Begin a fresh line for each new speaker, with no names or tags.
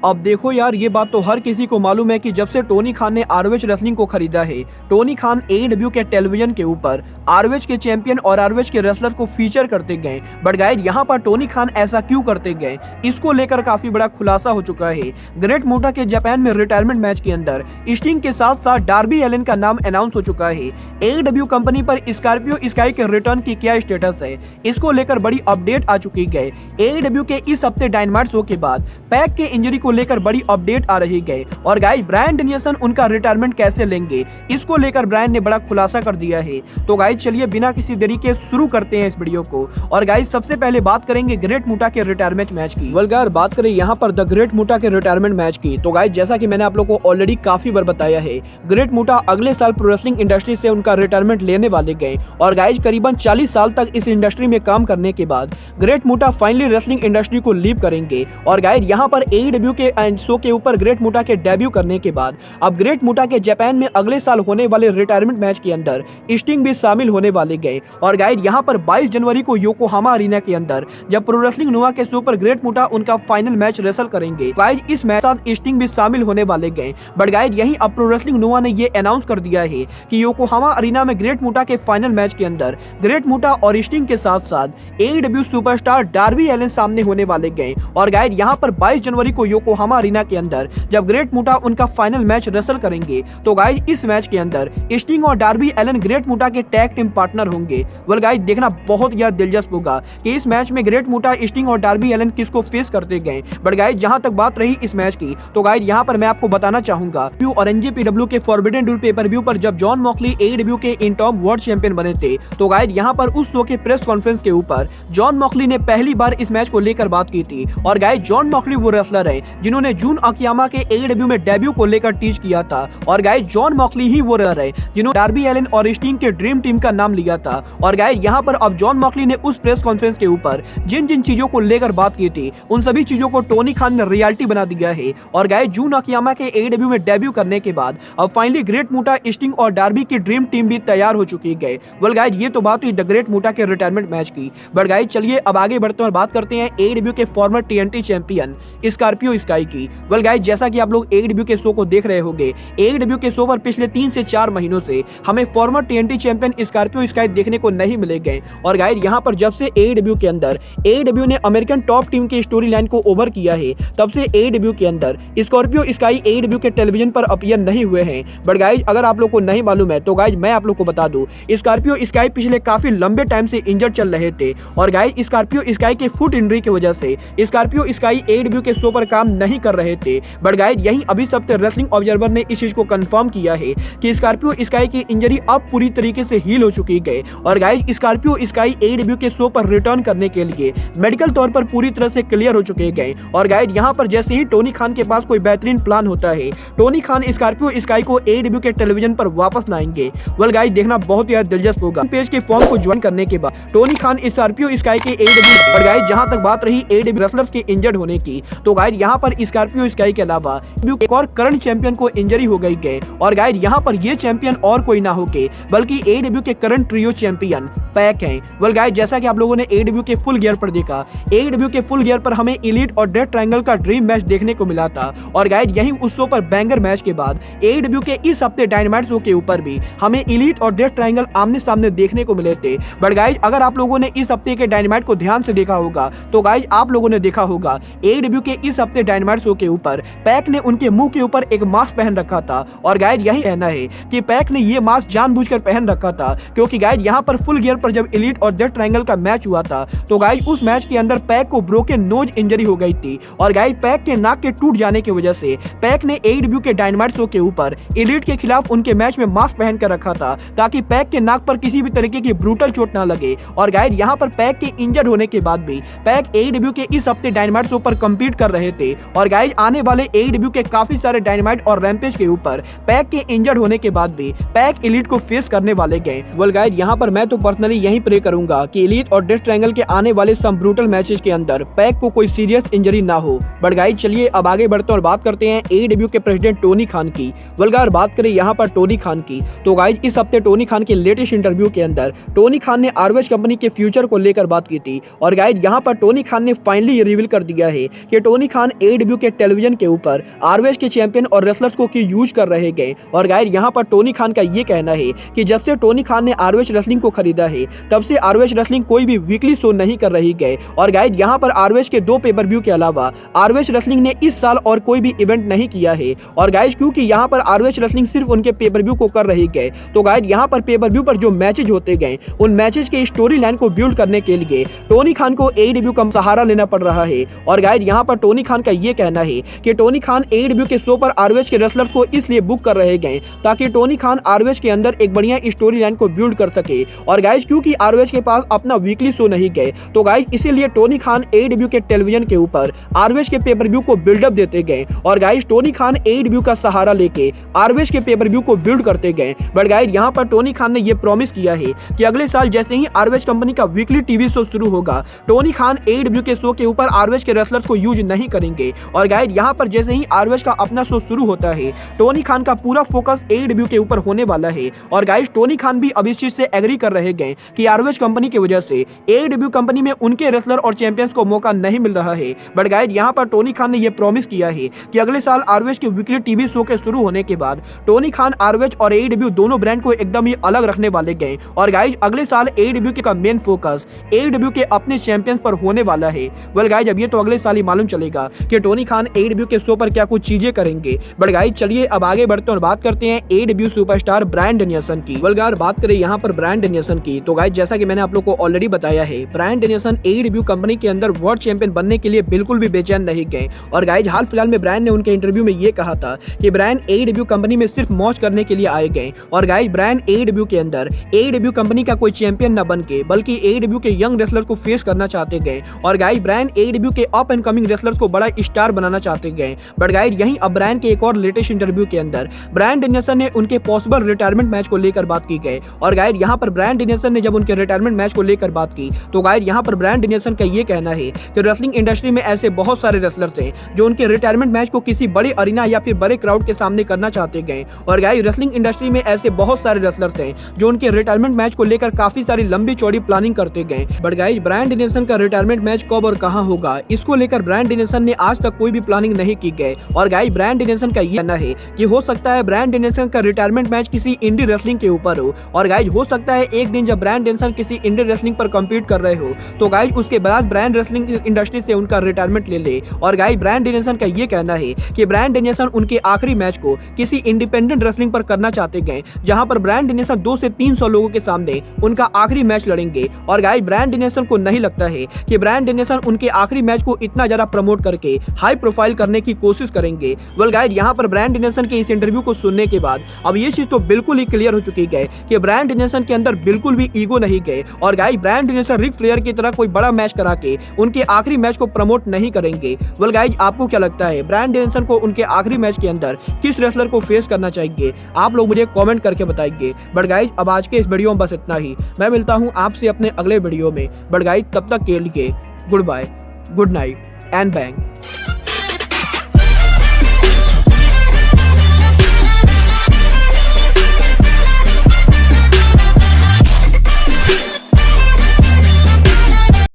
अब देखो यार, ये बात तो हर किसी को मालूम है कि जब से टोनी खान ने आरओएच रेसलिंग को खरीदा है, टोनी खान एडब्ल्यू के टेलीविजन के ऊपर आरओएच के चैंपियन और आरओएच के रेसलर को फीचर करते गए। बट गाइस, यहाँ पर टोनी खान ऐसा क्यों करते गए, इसको लेकर काफी बड़ा खुलासा हो चुका है। ग्रेट मुटा के जापान में रिटायरमेंट मैच के अंदर स्टिंग के साथ साथ डार्बी एलन का नाम अनाउंस हो चुका है। एडब्ल्यू कंपनी पर स्कॉर्पियो स्काई के रिटर्न की क्या स्टेटस है, इसको लेकर बड़ी अपडेट आ चुकी है। एडब्ल्यू के इस हफ्ते डायनामाइट शो के बाद पैक के इंजरी को लेकर बड़ी अपडेट आ रही है। और गाइस, ब्रायन डेनियल्सन उनका रिटायरमेंट कैसे लेंगे, इसको लेकर ब्रायन ने बड़ा खुलासा कर दिया है। तो गाइस, चलिए बिना किसी देरी के शुरू करते हैं इस वीडियो को। और गाइस, सबसे पहले बात करेंगे ग्रेट मुटा के रिटायरमेंट मैच की। वल्गार बात करें यहाँ पर द ग्रेट मुटा के रिटायरमेंट मैच की, तो गाइस जैसा कि मैंने आप लोगों को ऑलरेडी काफी बार बताया है, ग्रेट मुटा अगले साल प्रो रेसलिंग इंडस्ट्री से उनका रिटायरमेंट लेने वाले गए। और गाइस, करीबन 40 साल तक इस इंडस्ट्री में काम करने के बाद ग्रेट मुटा फाइनली रेसलिंग इंडस्ट्री को लीव करेंगे। और गाइस, यहाँ पर एडब्ल्यू के शो के ऊपर ग्रेट मुटा के डेब्यू करने के बाद अब ग्रेट मुटा के जापान में अगले साल होने वाले रिटायरमेंट मैच के अंदर स्टिंग भी शामिल होने वाले गए। और गाइस, यहाँ पर 22 जनवरी को योकोहामा अरीना के अंदर जब प्रो रेसलिंग नोवा के शो पर ग्रेट मुटा उनका फाइनल मैच रेसल करेंगे, गाइस इस मैच साथ स्टिंग भी शामिल होने वाले गए। बट गाइस, यही अब प्रो रेसलिंग नोवा ने ये अनाउंस कर दिया है कि योकोहामा अरीना में ग्रेट मुटा के फाइनल मैच के अंदर ग्रेट मुटा और स्टिंग के साथ साथ एडब्ल्यू सुपरस्टार डार्बी एलन सामने होने वाले गए। और गाइस, यहाँ पर 22 जनवरी को योकोहामा अरीना के अंदर जब ग्रेट मुटा उनका फाइनल मैच रेसल करेंगे, तो गाइस इस मैच के अंदर स्टिंग और डार्बी एलन ग्रेट मुटा के टैग टीम पार्टनर होंगे। वेल गाइस, देखना बहुत ज्यादा दिलचस्प होगा कि इस मैच में ग्रेट मुटा, स्टिंग और डार्बी एलन किसको फेस करते गए। बट गाइस, जहां तक बात रही इस मैच की, तो गाइस यहाँ पर मैं आपको बताना चाहूंगा और एनजेपीडब्ल्यू के फॉरबिडन डोर पेपर व्यू पर जब जॉन मॉक्सली एडब्ल्यू के इंटॉम वर्ल्ड चैंपियन बने थे, तो गाइस यहाँ पर उस शो के प्रेस कॉन्फ्रेंस के ऊपर जॉन मॉक्सली ने पहली बार इस मैच को लेकर बात की थी। और गाइस, जॉन मॉक्सली वो रेसलर है जिन्होंने जून अकियामा के एडब्ल्यू में डेब्यू को लेकर टीच किया था। और गाइस, जॉन मॉक्सली ही वो रेसलर है जिन्होंने डार्बी एलन और स्टिंग के ड्रीम टीम का नाम लिया था। और गाइस, यहाँ पर अब जॉन मॉक्सली ने उस प्रेस कॉन्फ्रेंस के ऊपर जिन जिन चीजों को लेकर बात की थी, उन सभी चीजों को टोनी खान ने रियलिटी बना दिया है। और गाइस, जून अकियामा के एडब्ल्यू में डेब्यू करने के बाद अब फाइनली ग्रेट मुटा, स्टिंग और डार्बी की ड्रीम टीम भी तैयार हो चुकी है। वेल गाइस, ये तो बात हुई द ग्रेट मुटा के रिटायरमेंट मैच की। बट गाइस, चलिए अब आगे बढ़ते हैं और बात करते हैं एडब्ल्यू के farmer TNT champion Scorpio sky की। वेल गाइस, जैसा कि आप लोग एडब्ल्यू के शो को देख रहे होंगे, एडब्ल्यू के शो पर पिछले 3 से 4 महीनों से हमें farmer TNT champion Scorpio sky देखने को नहीं मिलेंगे। और गाइस, यहाँ पर जब से एडब्ल्यू के अंदर एडब्ल्यू ने अमेरिकन टॉप टीम की स्टोरी लाइन को ओवर किया है, तब से एडब्ल्यू के अंदर स्कॉर्पियो स्काई एडब्ल्यू के टेलीविजन पर अपीयर नहीं हुए हैं। बट गाइस, अगर आप लोग को नहीं मालूम है तो गाइस मैं आप लोग को बता दूं, स्कॉर्पियो स्काई पिछले काफी लंबे टाइम से इंजर्ड चल रहे थे। और गाइस, स्कॉर्पियो स्काई के फुट इंजरी की वजह से स्कॉर्पियो स्काई एडब्ल्यू के शो पर काम नहीं कर रहे थे। बट गाइस, यही अभी सबसे रेसलिंग ऑब्जर्वर ने इस चीज को कंफर्म किया है कि स्कॉर्पियो स्काई की इंजरी अब पूरी तरीके से हील हो चुकी है। और गाइस, स्कॉर्पियो स्काई एडब्ल्यू के शो पर रिटर्न करने के लिए मेडिकल तौर पर पूरी तरह से क्लियर हो चुके हैं। और गाइस, यहाँ पर जैसे ही टोनी खान के पास कोई बेहतरीन प्लान होता है, टोनी खान स्कॉर्पियो स्काई को एडब्ल्यू के टेलीविजन पर वापस लाएंगे। वेल गाइस, देखना बहुत ही दिलचस्प होगा। पेज के फॉर्म को ज्वाइन करने के बाद टोनी खान स्कॉर्पियो स्काई के एडब्ल्यू। और गाइस, जहां तक बात रही एडब्ल्यू रेसलर्स के इंजर्ड होने की, तो गाइस यहाँ पर स्कॉर्पियो स्काई के अलावा एक और करंट चैंपियन को इंजरी हो गई है। और गाइस, यहाँ पर ये चैंपियन और कोई ना होके बल्कि एडब्ल्यू के करंट ट्रियो चैंपियन पैक हैं। वेल गाइस, जैसा कि आप लोगों ने एडब्ल्यू के फुल गियर पर देखा, एडब्ल्यू के फुल गियर पर हमें एलीट और डेथ ट्रायंगल का ड्रीम मैच देखने को मिला था। और गाइस, यही उस शो पर बैंगर मैच के बाद एडब्ल्यू के इस हफ्ते डायनामाइट शो के ऊपर भी हमें एलीट और डेथ ट्रायंगल आमने सामने देखने को मिले थे। बट गाइस, अगर आप लोगों ने इस हफ्ते के डायनामाइट को ध्यान से देखा होगा, तो गाइस आप लोगों ने देखा होगा एडब्ल्यू के इस हफ्ते डायनामाइट शो के ऊपर पैक ने उनके मुंह के ऊपर एक मास्क पहन रखा था। और गाइस, यही कहना है कि पैक ने ये मास्क जानबूझकर पहन रखा था, क्योंकि गाइस यहाँ पर फुल गियर पर जब एलीट और डेथ ट्रायंगल का मैच हुआ था, तो गाइस उस मैच के अंदर पैक को ब्रोकन नोज इंजरी हो गई थी। और गाइस, पैक के नाक के टूट जाने की वजह से पैक ने एडब्ल्यू के डायनामाइट शो के ऊपर एलीट के खिलाफ उनके मैच में मास्क पहन कर रखा था, ताकि पैक के नाक पर किसी भी तरीके की ब्रूटल चोट ना लगे। और गाइस, यहाँ पर पैक के इंजर्ड होने के बाद भी पैक एडब्ल्यू के इस हफ्ते डायनामाइट शो पर कम्पीट कर रहे थे। और गाइस, आने वाले एडब्ल्यू के काफी सारे डायनामाइट और रैम्पेज के ऊपर पैक के इंजर्ड होने के बाद भी पैक एलीट को फेस करने वाले गए। वेल गाइस, यहाँ पर मैं तो पर्सनली यही प्रे करूंगा कि एलीट और डेथ ट्रायंगल के आने वाले सम ब्रूटल मैचेस के अंदर पैक को कोई सीरियस इंजरी ना हो। बट गाइस, चलिए अब आगे बढ़ते हैं और बात करते हैं एडब्ल्यू के प्रेसिडेंट टोनी खान की। वेल गाइस, बात करें यहाँ पर टोनी खान की, तो गाइस इस हफ्ते टोनी खान के लेटेस्ट इंटरव्यू के अंदर टोनी खान ने आरओएच कंपनी के फ्यूचर को लेकर बात की थी। और गाइस, यहाँ पर टोनी खान ने फाइनली रिवील कर दिया है कि टोनी खान AEW के टेलीविजन के ऊपर ROH के चैंपियन और रेसलर्स को क्यों यूज कर रहे गए। और गाइस यहाँ पर टोनी खान का ये कहना है कि जब से टोनी खान ने ROH रेसलिंग को खरीदा है तब से ROH रेसलिंग कोई भी वीकली शो नहीं कर रही गए। और गाइस यहाँ पर ROH के 2 पेपर व्यू के अलावा ROH रेसलिंग ने इस साल और कोई भी इवेंट नहीं किया है। और गाइस क्योंकि यहाँ पर ROH रेसलिंग सिर्फ उनके पेपर व्यू को कर रही गए, तो गाइस यहाँ पर पेपर व्यू पर जो मैचेज होते गए उन मैचेज के स्टोरी लाइन को बिल्ड करने के लिए टोनी खान को AEW का सहारा लेना पड़ रहा है। और गाइस यहाँ पर टोनी खान का ये कहना है कि टोनी खान AEW के शो पर ROH के रेसलर्स को इसलिए बुक कर रहे गए ताकि टोनी खान ROH के अंदर एक बढ़िया स्टोरी लाइन को बिल्ड कर सके। और गाइस क्योंकि ROH के पास अपना वीकली शो नहीं गए, तो गाइस इसीलिए टोनी खान AEW के टेलीविजन के ऊपर ROH के पेपर व्यू को बिल्डअप देते गए। और गाइस टोनी खान AEW का सहारा लेके ROH के पेपर व्यू को बिल्ड करते गए। बट गाइस यहाँ पर टोनी खान ने ये प्रॉमिस किया है कि अगले साल जैसे ही ROH कंपनी का वीकली टीवी शो शुरू होगा, टोनी खान AEW के शो के ऊपर ROH के रेसलर्स को यूज नहीं करेंगे। और गाइस यहाँ पर जैसे ही ROH का अपना शो शुरू होता है, टोनी खान का पूरा फोकस AEW के ऊपर होने वाला है। और गाइस टोनी खान भी अब इस चीज से एग्री कर रहे गए कि ROH कंपनी की वजह से AEW कंपनी में उनके रेसलर और चैंपियंस को मौका नहीं मिल रहा है। बट गाइस यहाँ पर टोनी खान ने यह प्रॉमिस किया है कि अगले साल ROH के वीकली टीवी शो के शुरू होने के बाद टोनी खान ROH और AEW दोनों ब्रांड को एकदम ही अलग रखने वाले गए। और गाइस अगले साल AEW का मेन फोकस AEW के अपने चैंपियंस पर होने वाला है। वेल गाइस अब ये तो अगले साल ही मालूम चलेगा कि टोनी खान AEW के शो पर क्या कुछ चीजें करेंगे। बट गाइस चलिए अब आगे बढ़ते और बात करते हैं AEW सुपरस्टार ब्रायन डेनियल्सन की। वेल गाइस बात करें यहाँ पर ब्रायन डेनियल्सन की, तो गाइस जैसा कि मैंने आप लोग को ऑलरेडी बताया है, ब्रायन डेनियल्सन AEW कंपनी के अंदर वर्ल्ड चैंपियन बनने के लिए बिल्कुल भी बेचैन नहीं गए। और गाइस हाल फिलहाल में ब्रायन ने उनके इंटरव्यू में ये कहा था कि ब्रायन AEW कंपनी में सिर्फ मौज करने के लिए आए गए। और गाइस ब्रायन AEW के अंदर AEW कंपनी का कोई चैंपियन न बन के बल्कि AEW के यंग रेसलर को फेस करना चाहते गए। और गाइस ब्रायन AEW के अप एंड कमिंग रेसलर्स को बड़ा स्टार बनाना चाहते गए। बट गाइस यहीं अब ब्रायन के एक और लेटेस्ट इंटरव्यू के अंदर ब्रायन डेनियल्सन ने उनके पॉसिबल रिटायरमेंट मैच को लेकर बात की गई। और गाइस यहाँ पर ब्रायन डेनियल्सन ने जब उनके रिटायरमेंट मैच को लेकर बात की, तो गाइस यहाँ पर ब्रायन डेनियल्सन का ये कहना है कि रेसलिंग इंडस्ट्री में ऐसे बहुत सारे रेसलर्स हैं जो उनके रिटायरमेंट मैच को किसी बड़े अरीना या फिर बड़े क्राउड के सामने करना चाहते गए। और गाइस रेसलिंग इंडस्ट्री में ऐसे बहुत सारे रेसलर्स हैं जो उनके रिटायरमेंट मैच को लेकर काफी सारी लंबी चौड़ी प्लानिंग करते गए। बट गाइस ब्रायन डेनियल्सन का रिटायरमेंट मैच कब और कहां होगा, इसको लेकर ब्रायन डेनियल्सन ने आज तक कोई भी प्लानिंग नहीं की गई। और गाइस ब्रायन डेनियल्सन का ये कहना है कि हो सकता है ब्रायन डेनियल्सन का रिटायरमेंट मैच किसी इंडी रेसलिंग के ऊपर हो। और गाइस हो सकता है एक दिन जब ब्रायन डेनियल्सन किसी इंडी रेसलिंग पर कम्पीट कर रहे हो, तो गाइस उसके बाद ब्रायन रेसलिंग इंडस्ट्री से उनका रिटायरमेंट ले ले। और गाइस ब्रायन डेनियल्सन का ये कहना है कि ब्रायन डेनियल्सन उनके आखिरी मैच को किसी इंडिपेंडेंट रेसलिंग पर करना चाहते गए, जहां पर ब्रायन डेनियल्सन 200 से 300 लोगों के सामने उनका आखिरी मैच लड़ेंगे। और गाइस ब्रायन डेनियल्सन को नहीं लगता है कि ब्रायन डेनियल्सन उनके आखिरी मैच को इतना ज्यादा प्रमोट करके हाई प्रोफाइल करने की कोशिश करेंगे। वेल गाइस यहाँ पर ब्रायन डेनियल्सन के इस इंटरव्यू को सुनने के बाद अब ये चीज तो बिल्कुल ही क्लियर हो चुकी है कि ब्रायन डेनियल्सन के अंदर बिल्कुल भी ईगो नहीं गए। और गाइस ब्रायन डेनियल्सन रिक फ्लेयर की तरह कोई बड़ा मैच करा के उनके आखिरी मैच को प्रमोट नहीं करेंगे। वेल गाइस आपको क्या लगता है ब्रायन डेनियल्सन को उनके आखिरी मैच के अंदर किस रेसलर को फेस करना चाहिए, आप लोग मुझे कमेंट करके बताइए। बट गाइस अब आज के इस वीडियो में बस इतना ही। मैं मिलता हूं आपसे अपने अगले वीडियो में। बट गाइस तब तक के लिए goodbye, good night and bang.